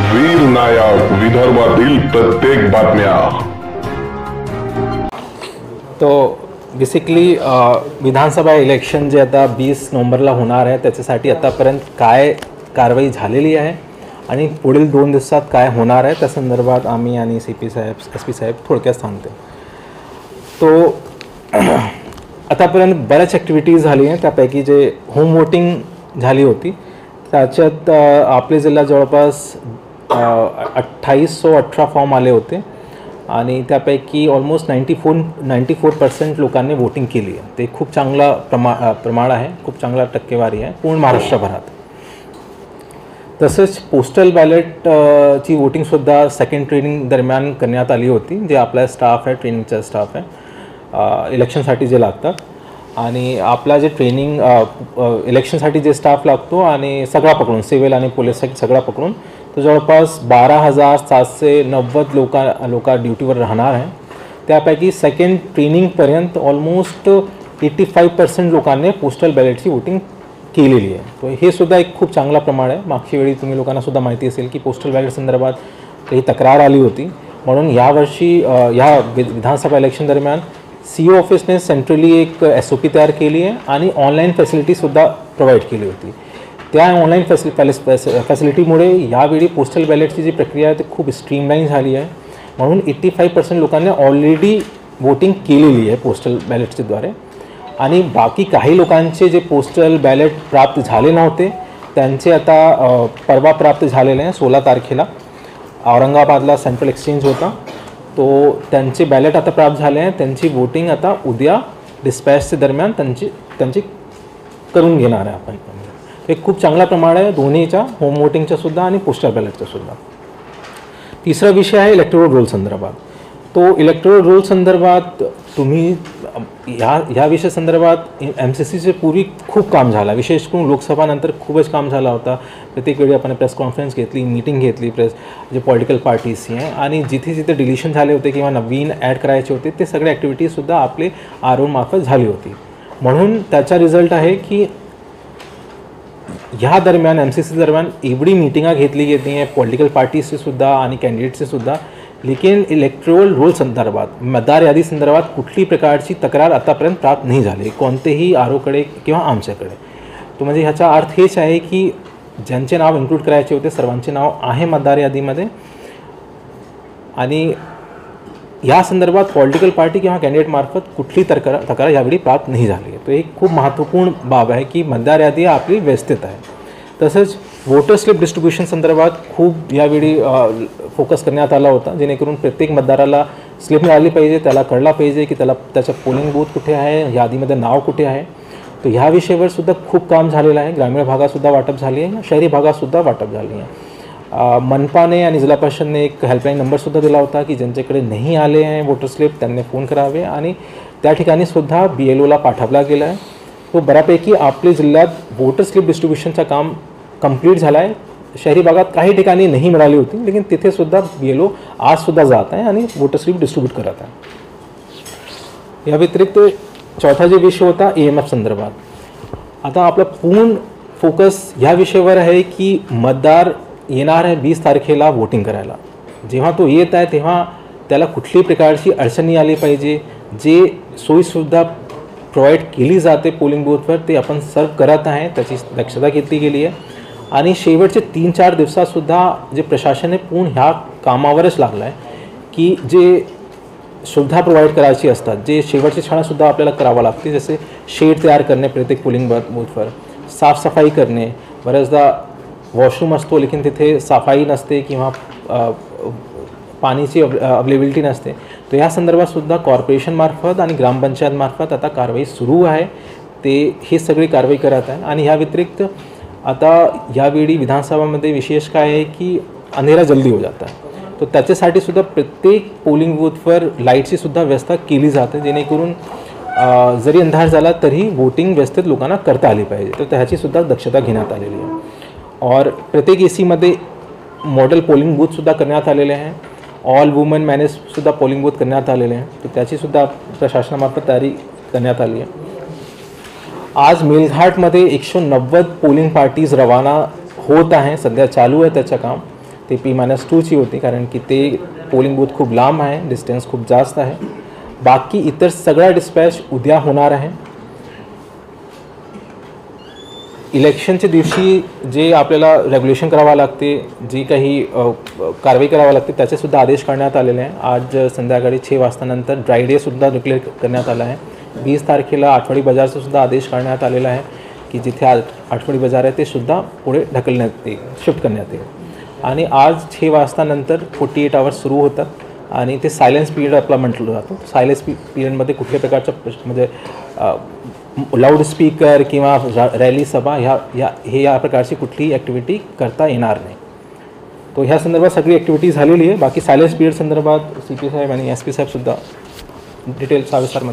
वीर नायक विदर्भातील प्रत्येक बातम्या। तो बेसिकली विधानसभा इलेक्शन जे आता 20 नोव्हेंबरला होणार आहे त्याच्यासाठी आतापर्यंत काय कारवाई झालेली आहे आणि पुढील 2 दिवसात काय होणार आहे त्या संदर्भात आम्ही आणि CP साहेब SP साहेब थोडक्यात सांगते। तो आतापर्यंत बऱ्याच ॲक्टिव्हिटीज झाली आहे, त्यापैकी जे होम वोटिंग झाली होती त्याच्यात आपले जिल्ह्यात जवळपास 2818 फॉर्म आले होते आणि त्यापैकी ऑलमोस्ट 94% लोकांनी वोटिंग केली आहे। ते खूप चांगला प्रमाण आहे, खूप चांगला टक्केवारी आहे पूर्ण महाराष्ट्रभरात। तसेच पोस्टल बॅलेट ची वोटिंगसुद्धा सेकंड ट्रेनिंग दरम्यान करण्यात आली होती, जे आपला स्टाफ आहे, ट्रेनिंगचा स्टाफ आहे इलेक्शनसाठी जे लागतात। आणि आपला जे ट्रेनिंग इलेक्शनसाठी जे स्टाफ लागतो आणि सगळा पकडून सिव्हिल आणि पोलीस सगळा पकडून तो जवळपास 12,790 लोक ड्युटीवर राहणार आहे। त्यापैकी सेकंड ट्रेनिंगपर्यंत ऑलमोस्ट 85% लोकांनी पोस्टल बॅलेटची वोटिंग केलेली आहे। तो हे सुद्धा एक खूप चांगला प्रमाण आहे। मागच्या वेळी तुम्ही लोकांना सुद्धा माहिती असेल की पोस्टल बॅलेट संदर्भात काही तक्रार आली होती, म्हणून यावर्षी ह्या विधानसभा इलेक्शन दरम्यान CO ऑफिसने सेंट्रली एक SOP तयार केली आहे आणि ऑनलाईन फॅसिलिटीसुद्धा प्रोव्हाइड केली होती। त्या ऑनलाईन फॅसिलिटीमुळे यावेळी पोस्टल बॅलेटची जी प्रक्रिया आहे ती खूप स्ट्रीमलाईन झाली आहे, म्हणून 85% लोकांनी ऑलरेडी वोटिंग केलेली आहे पोस्टल बॅलेटच्याद्वारे। आणि बाकी काही लोकांचे जे पोस्टल बॅलेट प्राप्त झाले नव्हते त्यांचे आता परवा प्राप्त झालेले आहे। 16 तारखेला औरंगाबादला सेंट्रल एक्सचेंज होता, तो त्यांचे बॅलेट आता प्राप्त झाले आहे। त्यांची वोटिंग आता उद्या डिस्पॅचच्या दरम्यान त्यांची करून घेणार आहे आपण। एक खूप चांगला प्रमाण आहे दोन्हीच्या, होम वोटिंगच्या सुद्धा आणि पोस्टल बॅलेटच्या सुद्धा। तिसरा विषय आहे इलेक्टोरल रोल संदर्भात। तो इलेक्टोरल रोल संदर्भात तुम्ही ह्या विषय संदर्भात MCCचे पूर्वी खूप काम झालं, विशेष करून लोकसभानंतर खूपच काम झाला होता। प्रत्येक वेळी आपण प्रेस कॉन्फरन्स घेतली, मीटिंग घेतली जे पॉलिटिकल पार्टीजची आहे, आणि जिथे जिथे डिलिशन झाले होते किंवा नवीन ॲड करायचे होते ते सगळे ॲक्टिव्हिटीजसुद्धा आपले RO मार्फत झाली होती। म्हणून त्याचा रिझल्ट आहे की ह्या दरम्यान MCC दरम्यान एवढी मीटिंगा घेतली गेली आहे पॉलिटिकल पार्टीजचे सुद्धा आणि कॅन्डिडेटचे सुद्धा, लेकिन इलेक्टोरल रोल संदर्भात मतदार यादी संदर्भात कुठली प्रकारची तक्रार आतापर्यंत प्राप्त नाही झाली कोणतेही ROकडे किंवा आमच्याकडे। तो म्हणजे ह्याचा अर्थ हेच आहे की ज्यांचे नाव इन्क्लूड करायचे होते सर्वांचे नाव आहे मतदार यादीमध्ये, आणि या संदर्भात पॉलिटिकल पार्टी किंवा कॅन्डिडेट मार्फत कुठली तक्रार यावेळी प्राप्त नाही झाली आहे। तो एक खूप महत्त्वपूर्ण बाब आहे की मतदार यादी आपली व्यवस्थित आहे। तसंच वोटर स्लिप डिस्ट्रीब्युशन संदर्भात खूप यावेळी फोकस करण्यात आला होता, जेणेकरून प्रत्येक मतदाराला स्लिप मिळाली पाहिजे, त्याला कळला पाहिजे की त्याचा पोलिंग बूथ कुठे आहे, यादीमध्ये नाव कुठे आहे। तो ह्या विषयावर सुद्धा खूप काम झालेलं आहे। ग्रामीण भागातसुद्धा वाटप झाली आहे, शहरी भागातसुद्धा वाटप झाली आहे। मनपाने आणि जिल्हा परिषदने एक हेल्पलाईन नंबरसुद्धा दिला होता की ज्यांच्याकडे नाही आले आहे वोटर स्लिप त्यांनी फोन करावे, आणि त्या ठिकाणी सुद्धा BLOला पाठवला गेला आहे। तो बऱ्यापैकी आपल्या जिल्ह्यात वोटर स्लिप डिस्ट्रीब्युशनचं काम कंप्लीट झालं आहे। शहरी भागात काही ठिकाणी नाही मिळाली होती, लेकिन तिथे सुद्धा BLO आजसुद्धा जात आहे आणि वोटर स्लिप डिस्ट्रीब्यूट करत आहे। या व्यतिरिक्त चौथा जो विषय होता EMF संदर्भात। आता आपला पूर्ण फोकस ह्या विषयावर आहे की मतदार येणार आहे 20 तारखेला वोटिंग करायला। जेव्हा तो येत आहे तेव्हा त्याला कुठल्याही प्रकारची अडचणी आली पाहिजे, जे सोयीसुद्धा प्रोव्हाइड केली जाते पोलिंग बूथवर ते आपण सर्व करत आहे, त्याची दक्षता घेतली गेली आहे। आणि शेवटचे 3-4 दिवसातसुद्धा जे प्रशासन आहे पूर्ण ह्या कामावरच लागलं आहे की जे सुविधा प्रोव्हाइड करायची असतात, जे शेवटची क्षणासुद्धा आपल्याला करावं लागते, जसे शेड तयार करणे प्रत्येक पोलिंग बूथवर, साफसफाई करणे। बऱ्याचदा वॉशरूम असतो लेकिन तिथे सफाई नसते किंवा पाण्याची अवेलेबिलिटी नसते, तो या संदर्भातसुद्धा कॉर्पोरेशनमार्फत आणि ग्रामपंचायतमार्फत आता कारवाई सुरू आहे। ते ही सगळी कारवाई करत आहे। आणि ह्या व्यतिरिक्त आता यावेळी विधानसभामध्ये विशेष काय आहे की अंधेरा जल्दी हो जाता है, तो त्याच्यासाठी सुद्धा प्रत्येक पोलिंग बूथवर लाईटची सुद्धा व्यवस्था केली जाते, जेणेकरून जरी अंधार झाला तरी वोटिंग व्यवस्थित लोकांना करता आली पाहिजे, तर त्याची सुद्धा दक्षता घेण्यात आलेली आहे। और प्रत्येक AC मध्ये मॉडेल पोलिंग बूथसुद्धा करण्यात आलेले आहे। ऑल वुमन मॅनेजसुद्धा पोलिंग बूथ करण्यात आलेले आहे, तर त्याचीसुद्धा प्रशासनामार्फत तयारी करण्यात आली आहे। आज मेलघाटमध्ये 190 पोलिंग पार्टीज रवाना होत आहे, सध्या चालू आहे त्याचं काम। ते P-2ची होती, कारण की ते पोलिंग बूथ खूप लांब आहे, डिस्टन्स खूप जास्त आहे. बाकी इतर सगळा डिस्पॅच उद्या होणार आहे. इलेक्शनच्या दिवशी जे आपल्याला रेग्युलेशन करावं लागते, जी काही कारवाई करावी लागते, त्याचेसुद्धा आदेश काढण्यात आलेले आहे. आज संध्याकाळी 6 वाजतानंतर ड्राय डेसुद्धा डिक्लेअर करण्यात आला आहे. 20 तारखेला आठवडी बाजारचा सुद्धा आदेश काढण्यात आलेला आहे की जिथे आठवडी बाजार आहे ते सुद्धा पुढे ढकलण्यात येईल, शिफ्ट करण्यात येईल. आणि आज 6 वाजतानंतर 48 आवर्स सुरू होतात आणि ते सायलेन्स पिरियड आपला म्हटलं जातो. सायलेन्स पिरियडमध्ये कुठल्याही प्रकारच्या म्हणजे लाऊडस्पीकर किंवा रॅली सभा या प्रकारची कुठलीही ॲक्टिव्हिटी करता येणार नाही. तो ह्या संदर्भात सगळी ॲक्टिव्हिटी झालेली आहे. बाकी सायलेन्स पिरियड संदर्भात CP साहेब आणि SP साहेबसुद्धा डिटेल सविस्तर